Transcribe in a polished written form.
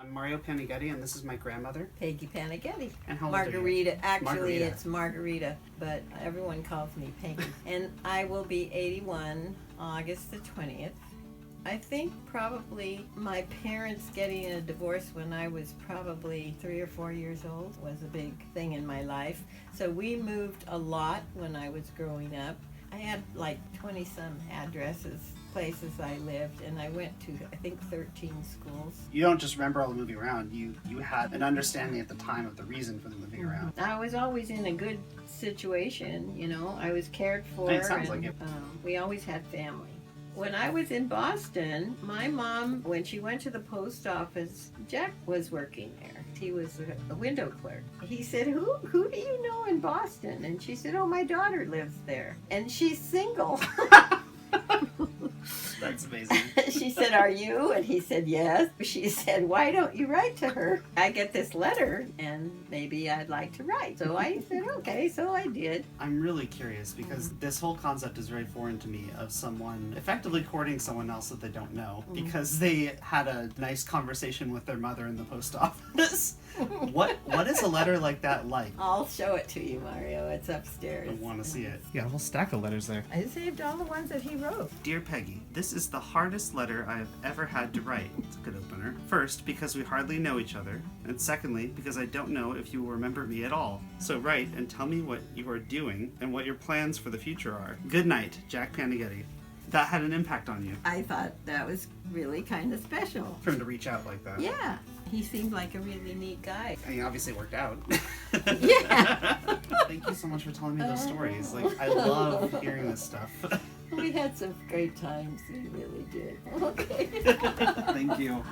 I'm Mario Panighetti, and this is my grandmother. Peggy Panighetti. And how old are you? Margarita. Actually, Margarita. it's Margarita, but everyone calls me Peggy. And I will be 81 August the 20th. I think probably my parents getting a divorce when I was probably 3 or 4 years old was a big thing in my life. So we moved a lot when I was growing up. I had like 20-some addresses, places I lived, and I went to, I think, 13 schools. You don't just remember all the moving around. You had an understanding at the time of the reason for the moving around. I was always in a good situation, you know. I was cared for. It sounds like it. We always had family. When I was in Boston, my mom, when she went to the post office, Jack was working there. He was a window clerk. He said, who do you know in Boston? And she said, oh, my daughter lives there. And she's single. That's amazing. She said, are you? And he said, yes. She said, why don't you write to her? I get this letter, and maybe I'd like to write. So I said, okay, so I did. I'm really curious because this whole concept is very foreign to me of someone effectively courting someone else that they don't know because they had a nice conversation with their mother in the post office. What is a letter like that like? I'll show it to you, Mario. It's upstairs. I want to see it. You got a whole stack of letters there. I saved all the ones that he wrote. Dear Peggy, this is the hardest letter I have ever had to write. It's a good opener. First, because we hardly know each other, and secondly, because I don't know if you will remember me at all. So write and tell me what you are doing and what your plans for the future are. Good night, Jack Panighetti. That had an impact on you. I thought that was really kind of special. For him to reach out like that. Yeah, he seemed like a really neat guy. I mean, obviously it worked out. Yeah. Thank you so much for telling me those stories. Like, I love hearing this stuff. We had some great times. We really did. Okay. Thank you.